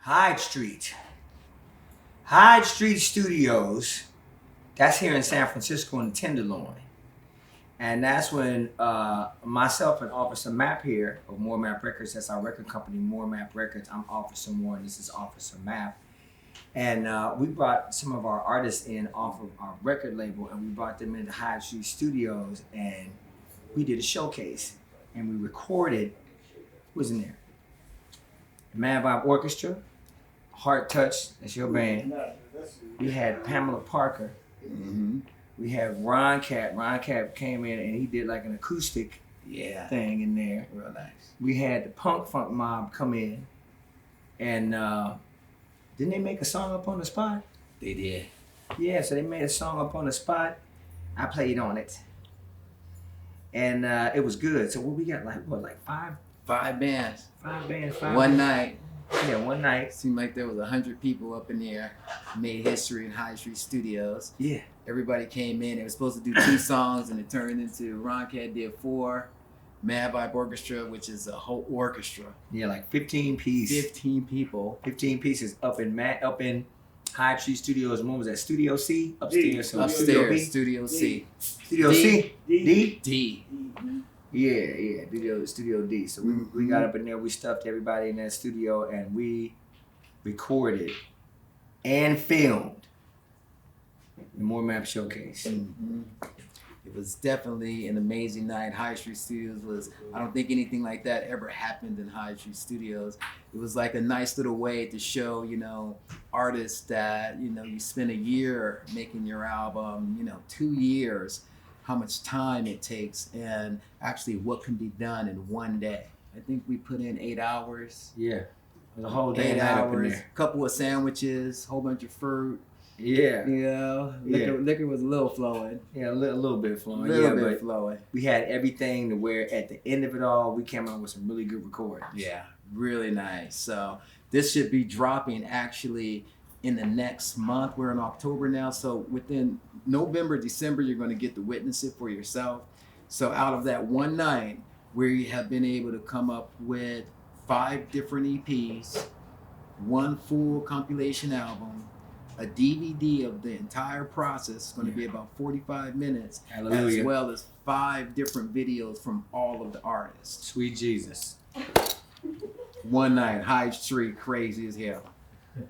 Hyde Street. Hyde Street Studios. That's here in San Francisco in the Tenderloin. And that's when myself and Officer Mapp here, of Mooremapp Records, that's our record company, Mooremapp Records. I'm Officer Moore and this is Officer Mapp. And we brought some of our artists in off of our record label and we brought them into Hyde Street Studios and we did a showcase. And we recorded, who was in there? The Maddvibe Orchestra, Heart Touch, that's your band. We had Pamela Parker. Mm-hmm. We had Ronkat. Ronkat came in and he did like an acoustic thing in there. Real nice. We had the Punk Funk Mob come in. And didn't they make a song up on the spot? They did. Yeah, so they made a song up on the spot. I played on it. And it was good. So what we got, like five? 5 bands. 5 bands, One night. Yeah, one night. Seemed like there was 100 people up in there. Made history in Hyde Street Studios. Yeah. Everybody came in. They were supposed to do 2 songs, and it turned into Ronkat did 4. Maddvibe Orchestra, which is a whole orchestra. Yeah, like 15 pieces. 15 people. 15 pieces up in Hyde Street Studios. When was that? Studio C? Upstairs. Upstairs. Studio C. Studio C? D? D. Yeah. Studio D. So we got up in there, we stuffed everybody in that studio and we recorded and filmed the Mooremapp Showcase. Mm-hmm. It was definitely an amazing night. Hyde Street Studios I don't think anything like that ever happened in Hyde Street Studios. It was like a nice little way to show, artists that, you spend a year making your album, 2 years, how much time it takes and actually what can be done in one day. I think we put in 8 hours. Yeah. The whole day 8 night up in hours, there. couple of sandwiches, whole bunch of fruit. Yeah. Liquor was a little flowing. Yeah, a little bit flowing. A little bit flowing. We had everything to where at the end of it all, we came out with some really good recordings. Yeah, really nice. So this should be dropping actually in the next month. We're in October now. So within November, December, you're going to get to witness it for yourself. So out of that one night, we have been able to come up with 5 different EPs, 1 full compilation album, a DVD of the entire process, going to be about 45 minutes, Hallelujah. as well as 5 different videos from all of the artists. Sweet Jesus. One night, Hyde Street, crazy as hell.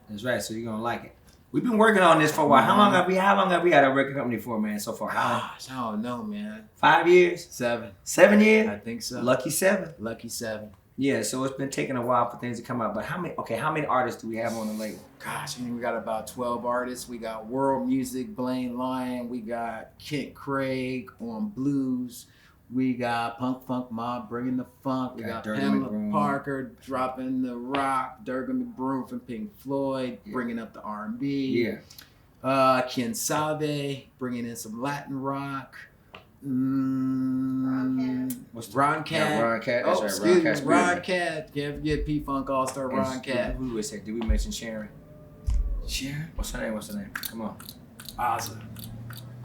That's right, so you're going to like it. We've been working on this for a while. How long have we had a record company for, man, so far? Gosh, I don't know, man. 5 years? 7. 7 years? I think so. Lucky 7. Lucky 7. Yeah, so it's been taking a while for things to come out. But how many artists do we have on the label? Gosh, we got about 12 artists. We got World Music, Blaine Lyon. We got Kent Craig on blues. We got Punk Funk Mob bringing the funk. We got Pamela Parker dropping the rock. Durgan McBroom from Pink Floyd bringing up the R&B. Yeah. Ken Save bringing in some Latin rock. Ronkat. Ronkat. Yeah, Ronkat. Oh, That's right. excuse me. Ronkat. Can't forget P-Funk AllSTAR Ronkat. Who was that? Did we mention Sharon? Sharon? What's her name? Come on. Ozza.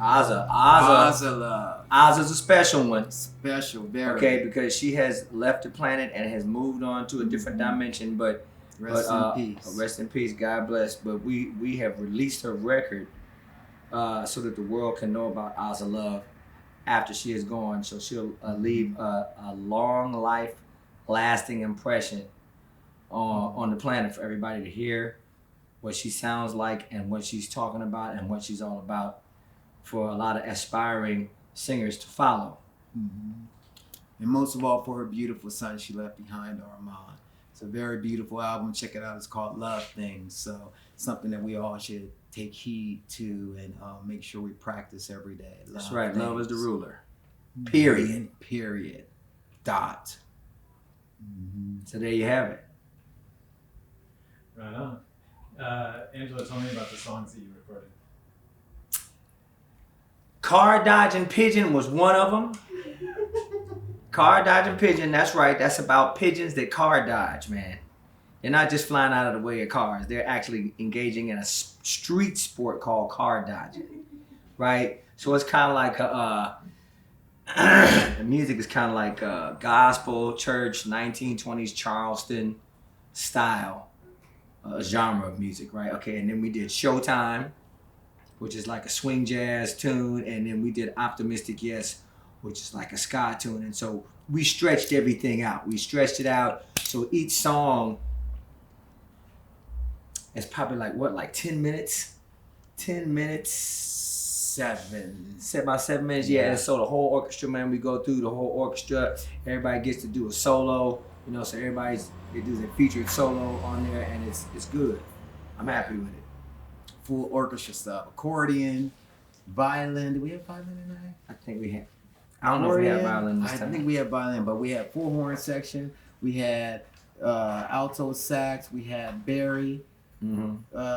Ozza. Ozza's a special one. Special, very. Okay, because she has left the planet and has moved on to a different dimension. But rest in peace. Rest in peace. God bless. But we have released her record so that the world can know about Ozza Love after she is gone. So she'll leave a long life lasting impression on the planet for everybody to hear what she sounds like and what she's talking about and what she's all about for a lot of aspiring singers to follow. Mm-hmm. And most of all for her beautiful son she left behind, Armand. It's a very beautiful album. Check it out. It's called Love Things. So something that we all should take heed to and make sure we practice every day. That's right. Things. Love is the ruler. Period. Dot. Mm-hmm. So there you have it. Right on. Angelo, tell me about the songs that you recorded. Car Dodging Pigeon was one of them. Car Dodging Pigeon, that's right. That's about pigeons that car dodge, man. They're not just flying out of the way of cars. They're actually engaging in a street sport called car dodging, right? So it's kind of like the music is kind of like gospel, church, 1920s Charleston style. a genre of music, right? Okay, and then we did Showtime, which is like a swing jazz tune, and then we did Optimistic Yes, which is like a ska tune. And so we stretched everything out. We stretched it out. So each song is probably like 10 minutes? 10 minutes? About 7 minutes, yeah. And so the whole orchestra, man, we go through the whole orchestra. Everybody gets to do a solo, so they do their featured solo on there, and it's good. I'm happy with it. Full orchestra stuff. Accordion, violin. Do we have violin tonight? I think we have. I don't know if we have violin this time. I think we have violin, but we had full horn section. We had alto sax. We had Barry.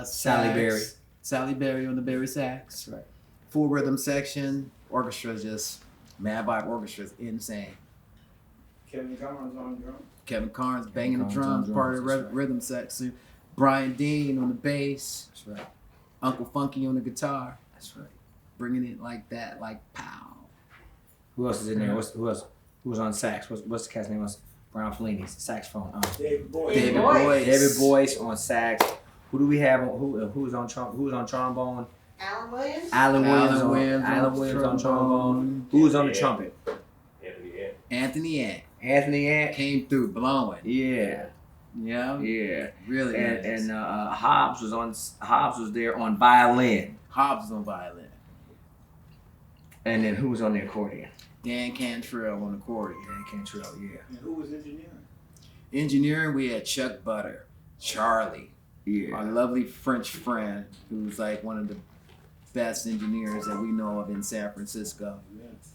Sally Berry on the Barry sax. That's right. Full rhythm section. Orchestra just Maddvibe Orchestra is insane. Kevin Carnes on drums. Kevin Carnes banging the drums, part of the rhythm section. Brian Dean on the bass. That's right. Uncle Funky on the guitar. That's right. Bringing it like that, like pow. Who else is in there? Who else? Who's on sax? What's the cat's name? Brian Fellini's saxophone. David Boyce. David Boyce on sax. Who do we have? Who's on trombone? Alan Williams. Alan Williams on trombone. Who's on the trumpet? Anthony Ant came through blowing. Yeah. Yeah. Really. And Hobbs was there on violin. Hobbs was on violin. And then who was on the accordion? Dan Cantrell on accordion. Dan Cantrell, yeah. And who was engineering? Engineering, we had Chuck Butter, Charlie, our Yeah. lovely French friend, who's like one of the best engineers that we know of in San Francisco.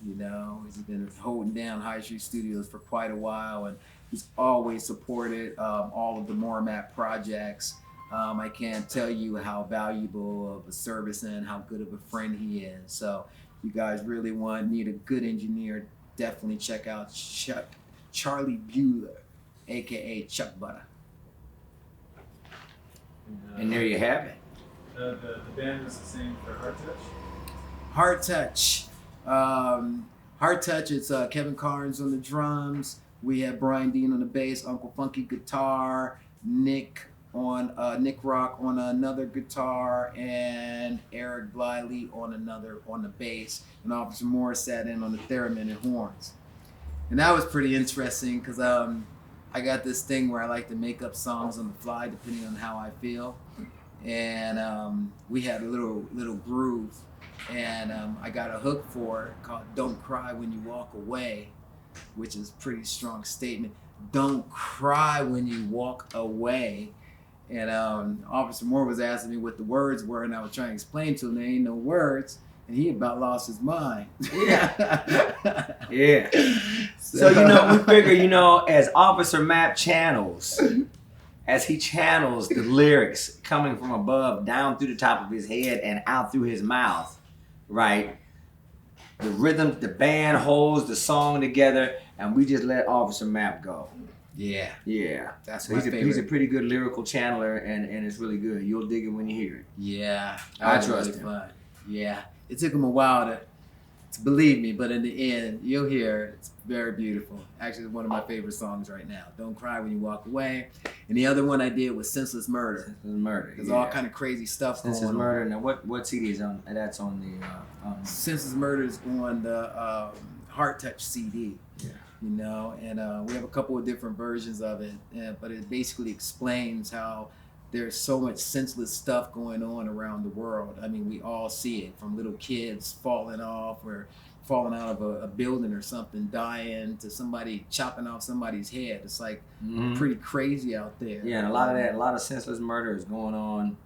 He's been holding down Hyde Street Studios for quite a while, and he's always supported all of the Mooremapp projects. I can't tell you how valuable of a service and how good of a friend he is. So if you guys really need a good engineer, definitely check out Charlie Bueller, aka Chuck Butter. And there you have it. The band was the same for Heart Touch? Heart Touch. Heart Touch, it's Kevin Carnes on the drums. We have Brian Dean on the bass, Uncle Funky guitar, Nick Rock on another guitar, and Eric Bliley on the bass, and Officer Morris sat in on the theremin and horns. And that was pretty interesting because I got this thing where I like to make up songs on the fly depending on how I feel, and we had a little groove, and I got a hook for it called "Don't Cry When You Walk Away," which is a pretty strong statement. Don't cry when you walk away. And Officer Moore was asking me what the words were, and I was trying to explain to him there ain't no words, and he about lost his mind. Yeah. Yeah. So we figure, as Officer Mapp channels, as he channels the lyrics coming from above, down through the top of his head and out through his mouth, right? The rhythm, the band holds the song together, and we just let Officer Mapp go. Yeah. Yeah. That's So my he's favorite. a pretty good lyrical channeler, and it's really good. You'll dig it when you hear it. Yeah. I That was trust really him. fun. Yeah. It took him a while to believe me, but in the end, you'll hear it. It's very beautiful. Actually, it's one of my favorite songs right now. Don't Cry When You Walk Away. And the other one I did was Senseless Murder. Senseless Murder. There's all kind of crazy stuff Senseless going on. Murder. Now, what CD is on? That's on the. Senseless Murder is on the Heart Touch CD. Yeah. And we have a couple of different versions of it, but it basically explains how there's so much senseless stuff going on around the world. I mean, we all see it, from little kids falling off or falling out of a building or something, dying, to somebody chopping off somebody's head. It's like pretty crazy out there. Yeah, and a lot of senseless murder is going on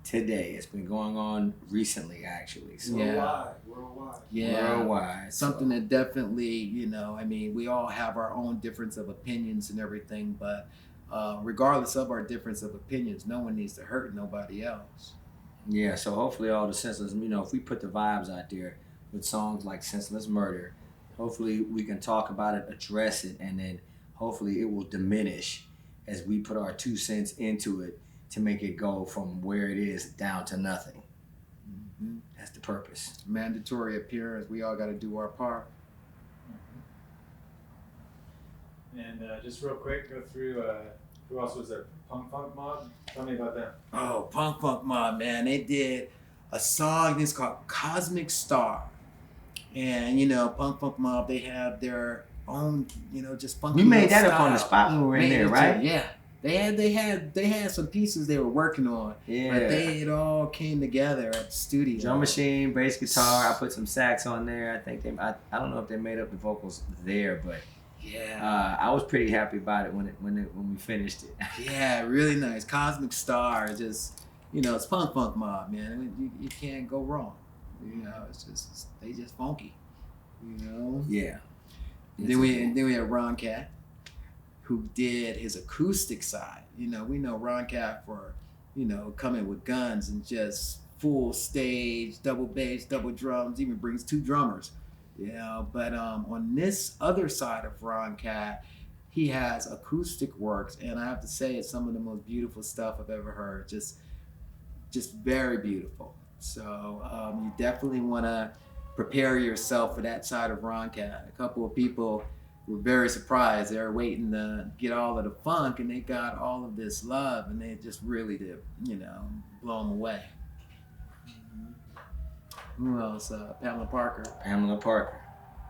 today. It's been going on recently, actually. So Worldwide. Yeah. worldwide. Something that definitely, we all have our own difference of opinions and everything, but regardless of our difference of opinions, no one needs to hurt nobody else. Yeah, so hopefully all the senseless, if we put the vibes out there with songs like Senseless Murder, hopefully we can talk about it, address it, and then hopefully it will diminish as we put our 2 cents into it to make it go from where it is down to nothing. Mm-hmm. That's the purpose. Mandatory appearance. We all got to do our part. And just real quick, go through who else was there? Punk Funk Mob. Tell me about that. Oh, Punk Funk Mob, man. They did a song that's called Cosmic Starr. And, you know, Punk Funk Mob, they have their own, you know, just funky We made that style. up on the spot when we were in there, right? Yeah. They had some pieces they were working on. Yeah. But it all came together at the studio. Drum machine, bass guitar. I put some sax on there. I think I don't know if they made up the vocals there, but Yeah. I was pretty happy about it when we finished it. Yeah, really nice. Cosmic Starr, just, you know, it's Punk Funk Mob, man. You can't go wrong. You know, they just funky. You know. Yeah. Then we had Ronkat, who did his acoustic side. You know, we know Ronkat for, you know, coming with guns and just full stage, double bass, double drums, even brings 2 drummers. You know, but on this other side of Ronkat, he has acoustic works, and I have to say it's some of the most beautiful stuff I've ever heard. Just very beautiful. So you definitely want to prepare yourself for that side of Ronkat. A couple of people were very surprised. They were waiting to get all of the funk, and they got all of this love, and they just really did, you know, blow them away. Who else? Pamela Parker. Pamela Parker.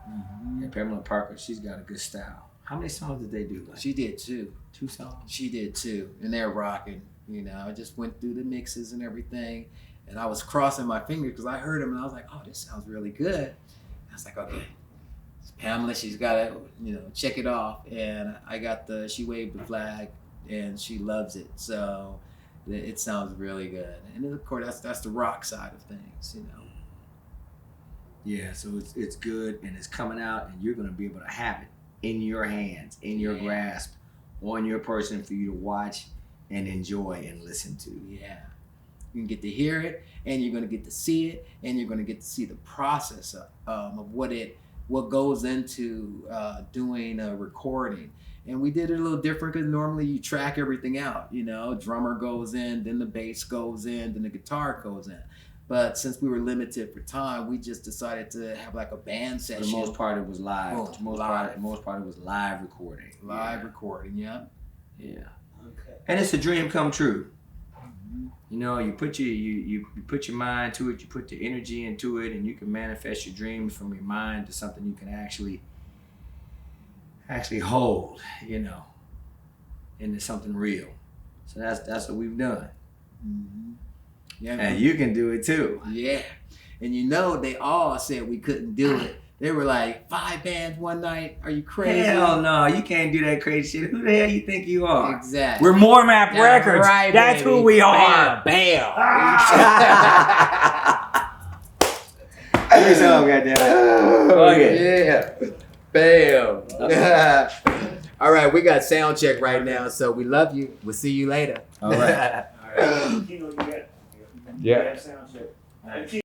Mm-hmm. Yeah, Pamela Parker. She's got a good style. How many songs did they do? Like She did too. 2 songs. She did too, and they're rocking. You know, I just went through the mixes and everything, and I was crossing my fingers because I heard them, and I was like, "Oh, this sounds really good." I was like, "Okay, it's Pamela, she's got to, you know, check it off." And I got she waved the flag, and she loves it. So it sounds really good. And then, of course, that's the rock side of things, you know. Yeah, so it's good and it's coming out, and you're gonna be able to have it in your hands, in your grasp, on your person for you to watch and enjoy and listen to. Yeah. You can get to hear it, and you're going to get to see it, and you're going to get to see the process of what goes into doing a recording. And we did it a little different because normally you track everything out. You know, drummer goes in, then the bass goes in, then the guitar goes in. But since we were limited for time, we just decided to have like a band session. For the most part, it was live. Oh, Most part, it was live recording. Live recording, yeah. Yeah. Okay. And it's a dream come true. Mm-hmm. You know, you put you put your mind to it, you put the energy into it, and you can manifest your dreams from your mind to something you can actually hold, you know, into something real. So that's what we've done. Mm-hmm. Yeah, And you can do it too. yeah. And you know, they all said we couldn't do it. They were like, 5 bands one night? Are you crazy? Hell no, you can't do that crazy shit. Who the hell you think you are? Exactly. We're Mooremapp Yeah, Records. right, That's baby. who we are. Bam. Bring some, goddamn. Okay. Yeah. Bam. All right, we got sound check right now, so we love you. We'll see you later. All right. All right. Keno, you got Yeah. sound check.